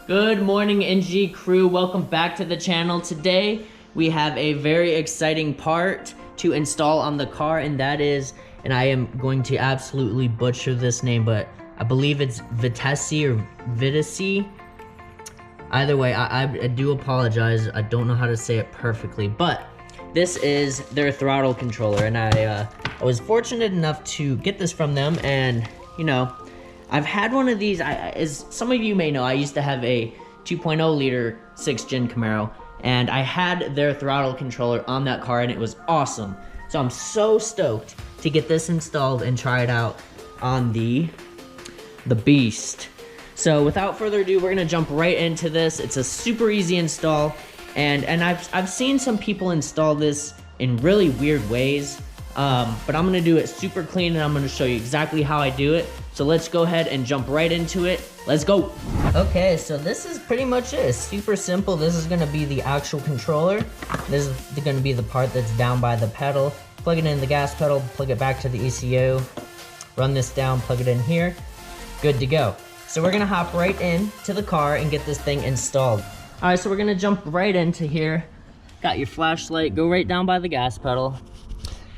Good morning, NG crew. Welcome back to the channel. Today we have a very exciting part to install on the car, and that is, and I am going to absolutely butcher this name, but I believe it's Vitessee or Vitessee. Either way, I do apologize. I don't know how to say it perfectly, but this is their throttle controller, and I was fortunate enough to get this from them, and you know, I've had one of these. As some of you may know, I used to have a 2.0 liter 6th gen Camaro, and I had their throttle controller on that car, and it was awesome. So I'm so stoked to get this installed and try it out on the beast. So without further ado, we're gonna jump right into this. It's a super easy install, and I've seen some people install this in really weird ways, but I'm gonna do it super clean, and I'm gonna show you exactly how I do it. So let's go ahead and jump right into it. Let's go. Okay, so this is pretty much it. It's super simple. This is gonna be the actual controller. This is gonna be the part that's down by the pedal. Plug it in the gas pedal, plug it back to the ECU, run this down, plug it in here, good to go. So we're gonna hop right in to the car and get this thing installed. All right, so we're gonna jump right into here. Got your flashlight, go right down by the gas pedal.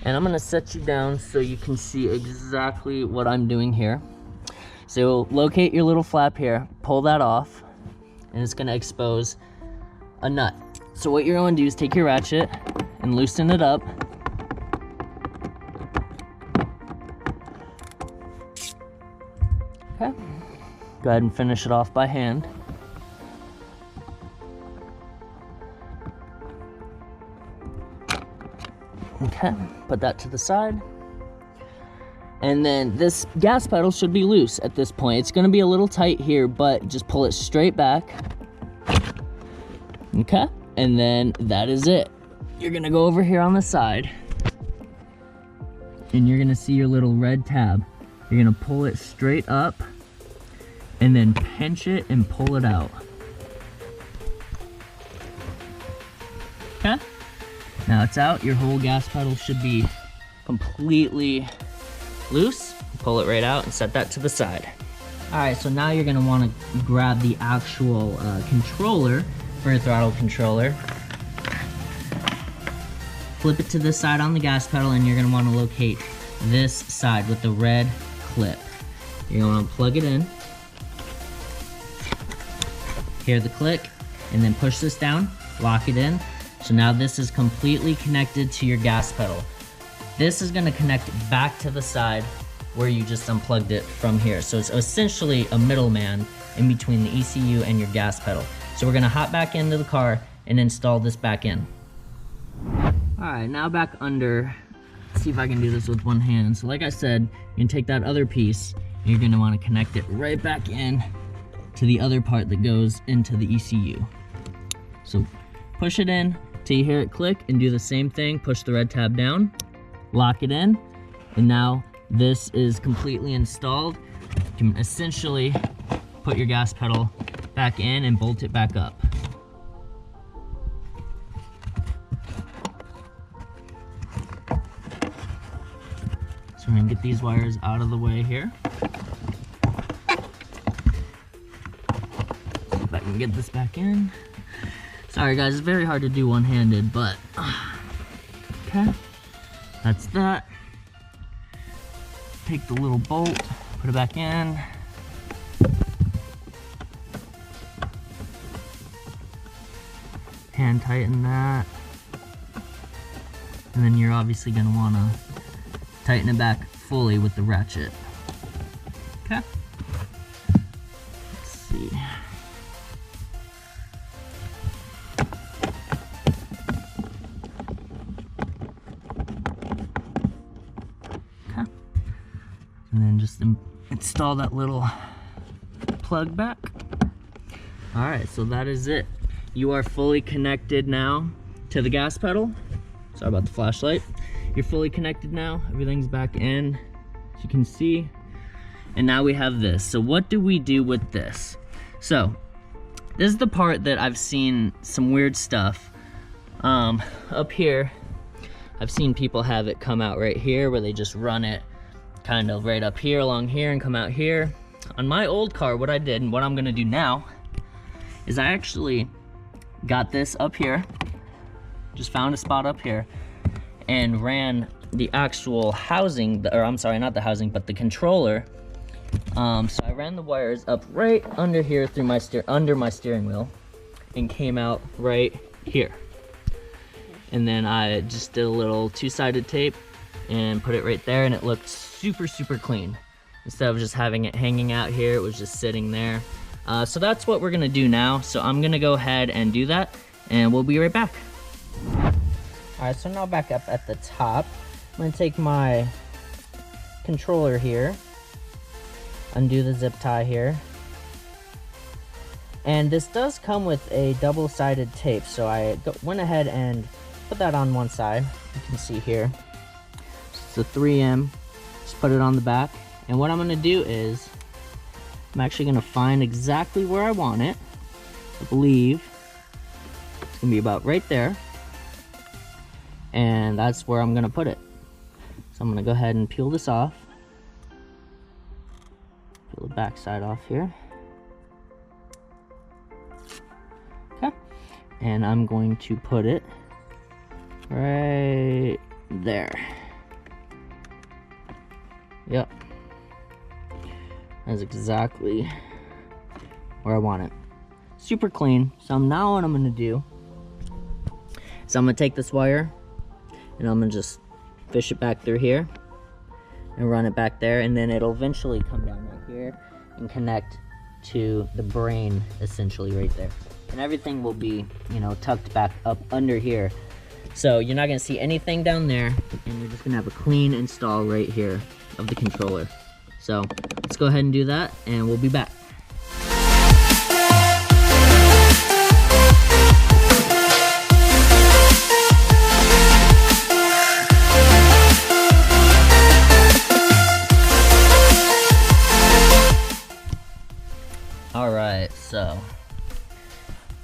And I'm gonna set you down so you can see exactly what I'm doing here. So locate your little flap here, pull that off, and it's gonna expose a nut. So what you're gonna do is take your ratchet and loosen it up. Okay, go ahead and finish it off by hand. Okay, put that to the side. And then this gas pedal should be loose at this point. It's gonna be a little tight here, but just pull it straight back. Okay, and then that is it. You're gonna go over here on the side, and you're gonna see your little red tab. You're gonna pull it straight up, and then pinch it and pull it out. Okay? Now it's out, your whole gas pedal should be completely loose. Pull it right out and set that to the side. All right, so now you're gonna wanna grab the actual controller for your throttle controller. Flip it to this side on the gas pedal, and you're gonna wanna locate this side with the red clip. You're gonna wanna plug it in. Hear the click, and then push this down, lock it in. So now this is completely connected to your gas pedal. This is gonna connect back to the side where you just unplugged it from here. So it's essentially a middleman in between the ECU and your gas pedal. So we're gonna hop back into the car and install this back in. All right, now back under. Let's see if I can do this with one hand. So like I said, you can take that other piece, and you're gonna wanna connect it right back in to the other part that goes into the ECU. So push it in till you hear it click, and do the same thing. Push the red tab down, lock it in, and now this is completely installed. You can essentially put your gas pedal back in and bolt it back up. So we're gonna get these wires out of the way here. See if I can get this back in. Sorry guys, it's very hard to do one-handed, but okay, that's that. Take the little bolt, put it back in. Hand tighten that. And then you're obviously gonna wanna tighten it back fully with the ratchet. Okay. Let's see. And then just install that little plug back. All right, so that is it. You are fully connected now to the gas pedal. Sorry about the flashlight. You're fully connected now. Everything's back in, as you can see. And now we have this. So what do we do with this? So this is the part that I've seen some weird stuff. Up here, I've seen people have it come out right here, where they just run it kind of right up here along here and come out here. On my old car, what I did and what I'm gonna do now is I actually got this up here, just found a spot up here, and ran the actual housing, or I'm sorry, not the housing, but the controller. So I ran the wires up right under here through my under my steering wheel, and came out right here. And then I just did a little two-sided tape and put it right there, and it looked super, super clean. Instead of just having it hanging out here, it was just sitting there. So that's what we're gonna do now. So I'm gonna go ahead and do that, and we'll be right back. All right, so now back up at the top, I'm gonna take my controller here, undo the zip tie here. And this does come with a double-sided tape, so I went ahead and put that on one side. You can see here. It's a 3M. Just put it on the back. And what I'm gonna do is, I'm actually gonna find exactly where I want it. I believe it's gonna be about right there. And that's where I'm gonna put it. So I'm gonna go ahead and peel this off. Peel the back side off here. Okay. And I'm going to put it right there. Yep. That's exactly where I want it. Super clean. So now what I'm gonna do is I'm gonna take this wire and I'm gonna just fish it back through here and run it back there, and then it'll eventually come down right here and connect to the brain essentially right there. And everything will be, you know, tucked back up under here. So you're not gonna see anything down there, and you're just gonna have a clean install right here of the controller. So let's go ahead and do that, and we'll be back. All right, so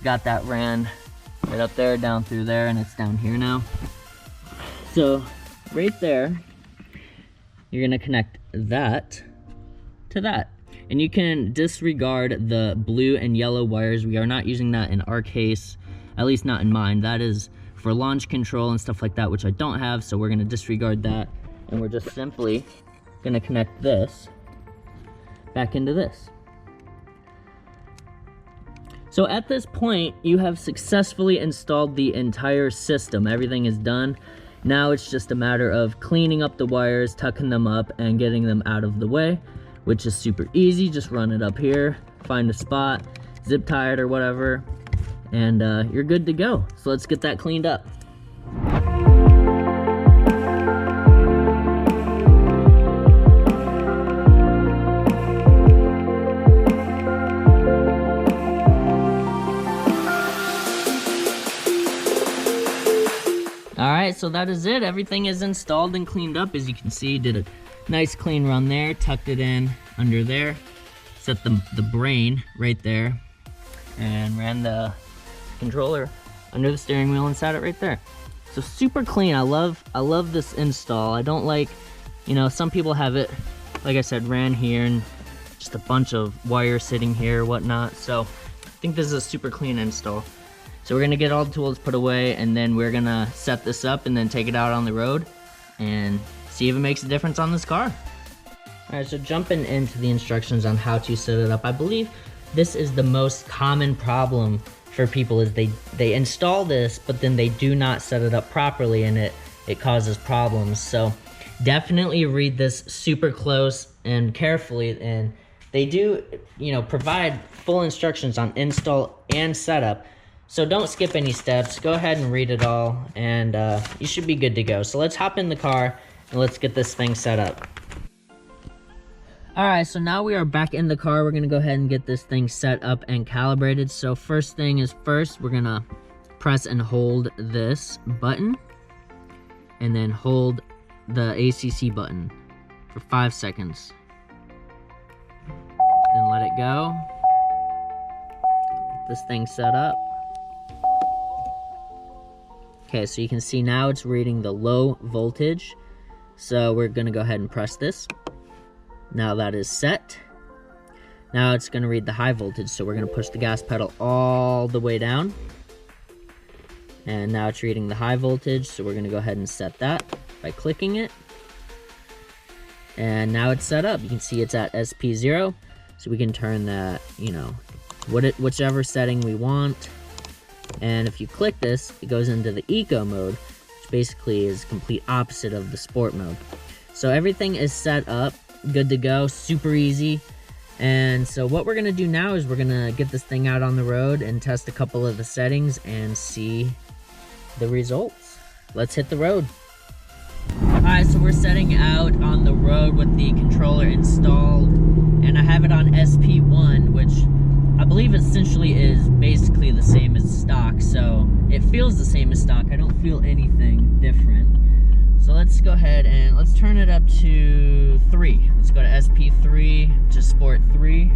got that ran right up there, down through there, and it's down here now. So right there, you're gonna connect that to that. And you can disregard the blue and yellow wires. We are not using that in our case, at least not in mine. That is for launch control and stuff like that, which I don't have, so we're gonna disregard that. And we're just simply gonna connect this back into this. So at this point, you have successfully installed the entire system. Everything is done. Now it's just a matter of cleaning up the wires, tucking them up, and getting them out of the way, which is super easy. Just run it up here, find a spot, zip tie it or whatever, and you're good to go. So let's get that cleaned up. Alright, so that is it. Everything is installed and cleaned up. As you can see, did a nice clean run there, tucked it in under there, set the brain right there, and ran the controller under the steering wheel and sat it right there. So super clean. I love this install. I don't like, you know, some people have it, like I said, ran here and just a bunch of wire sitting here, whatnot. So I think this is a super clean install. So we're gonna get all the tools put away, and then we're gonna set this up and then take it out on the road and see if it makes a difference on this car. All right, so jumping into the instructions on how to set it up, I believe this is the most common problem for people, is they install this, but then they do not set it up properly, and it causes problems. So definitely read this super close and carefully, and they do, you know, provide full instructions on install and setup. So don't skip any steps. Go ahead and read it all, and you should be good to go. So let's hop in the car and let's get this thing set up. All right, so now we are back in the car. We're gonna go ahead and get this thing set up and calibrated. So first thing is first, we're gonna press and hold this button, and then hold the ACC button for 5 seconds. Then let it go. Get this thing set up. Okay, so you can see now it's reading the low voltage. So we're gonna go ahead and press this. Now that is set. Now it's going to read the high voltage, so we're going to push the gas pedal all the way down. And now it's reading the high voltage, so we're going to go ahead and set that by clicking it. And now it's set up. You can see it's at SP0, so we can turn that, you know, whichever setting we want. And if you click this, it goes into the eco mode, which basically is complete opposite of the sport mode. So everything is set up, good to go, super easy. And so what we're gonna do now is we're gonna get this thing out on the road and test a couple of the settings and see the results. Let's hit the road. Alright, so we're setting out on the road with the controller installed, and I have it on SP1, which I believe essentially is basically the same as stock, so it feels the same as stock. I don't feel anything different. So let's go ahead and let's turn it up to 3. Let's go to SP3, which is Sport 3.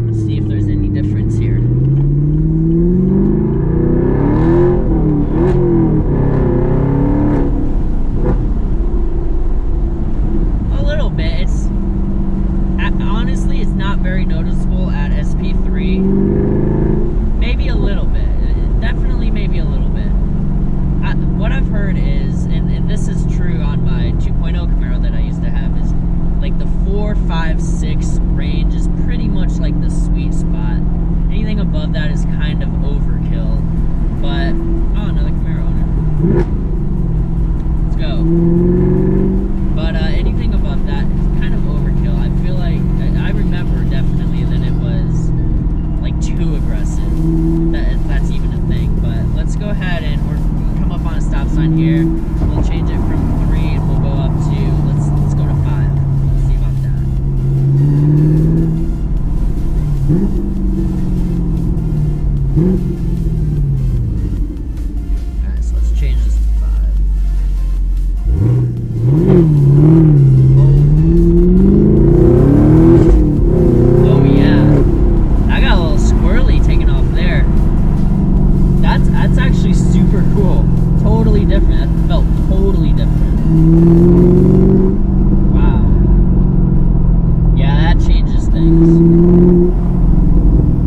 Let's see if there's any difference here. A little bit. It's honestly, it's not very noticeable at SP3. Maybe a little bit. Definitely maybe a little bit. What I've heard is, and this is true on my 2.0 Camaro that I used to have, is like the 4, 5, 6 range is pretty much like the sweet spot. Anything above that is kind of overkill. But, oh, another Camaro owner. Let's go. But anything above that is kind of overkill. I feel like, I remember definitely that it was like too aggressive. If that's even a thing. But let's go ahead and we're come up on a stop sign here. We'll change it from 3 and we'll go up to, let's go to 5. Let's see about that. Alright, so let's change this to 5. Oh yeah. I got a little squirrely taking off there. That's actually super cool. Totally different. That felt totally different. Wow. Yeah, that changes things.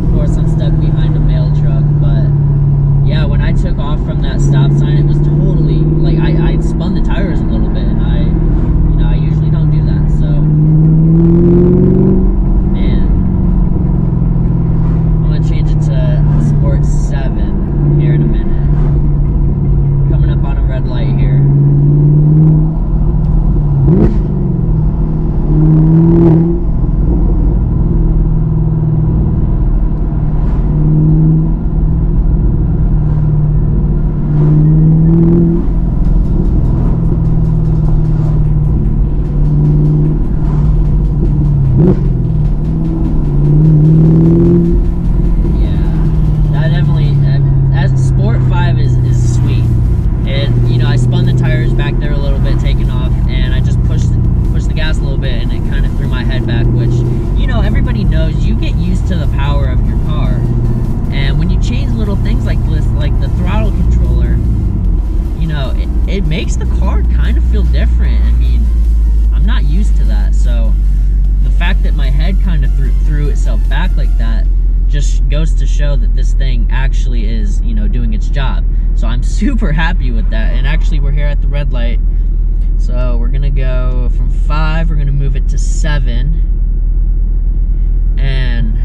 Of course, I'm stuck behind a mail truck, but yeah, when I took off from that stop sign, it was totally, like, I spun the tires a little bit, and I usually don't do that, so, man. I'm gonna change it to Sport 7 here in a minute. Coming up on a red light here. Everybody knows you get used to the power of your car, and when you change little things like this, like the throttle controller, you know, it makes the car kind of feel different. I mean, I'm not used to that, so the fact that my head kind of threw itself back like that just goes to show that this thing actually is, you know, doing its job. So I'm super happy with that. And actually, we're here at the red light, so we're gonna go from 5, we're gonna move it to 7. And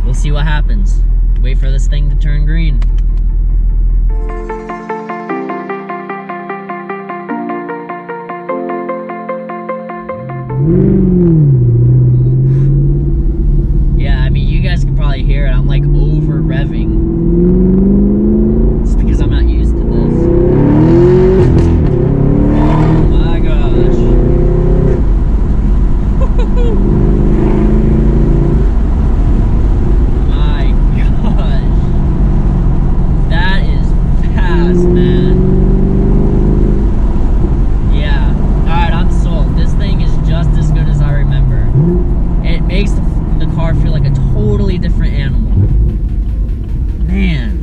we'll see what happens. Wait for this thing to turn green. Yeah, I mean, you guys can probably hear it. I'm like over revving. It's because I'm not used to this. Oh my gosh. Makes the car feel like a totally different animal. Man.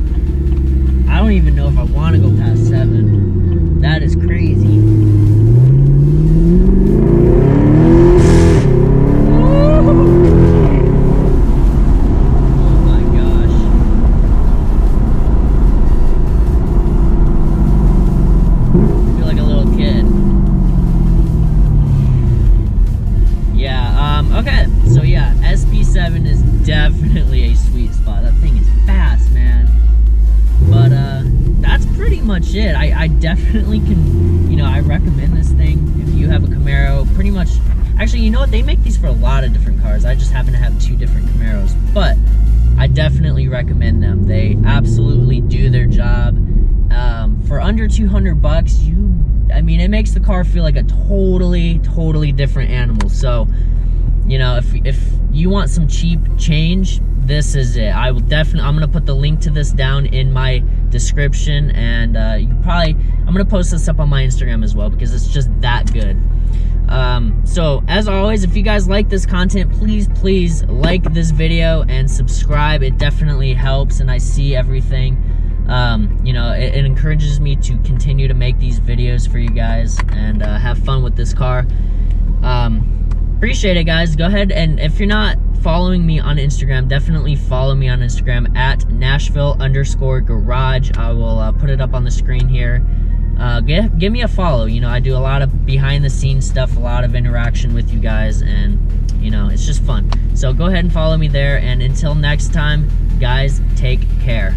definitely a sweet spot. That thing is fast, man. But that's pretty much it. I definitely can, you know, I recommend this thing if you have a Camaro. Pretty much, actually, you know what, they make these for a lot of different cars. I just happen to have 2 different Camaros, but I definitely recommend them. They absolutely do their job. For under 200 bucks, I mean, it makes the car feel like a totally different animal. So, you know, if you want some cheap change, this is it. I'm gonna put the link to this down in my description, and I'm gonna post this up on my Instagram as well, because it's just that good. So as always, if you guys like this content, please like this video and subscribe. It definitely helps, and I see everything. You know, it encourages me to continue to make these videos for you guys and have fun with this car. Appreciate it, guys. Go ahead, and if you're not following me on Instagram, definitely follow me on Instagram at Nashville_garage. I will put it up on the screen here. Give me a follow. You know, I do a lot of behind the scenes stuff, a lot of interaction with you guys, and you know, it's just fun. So go ahead and follow me there, and until next time, guys, take care.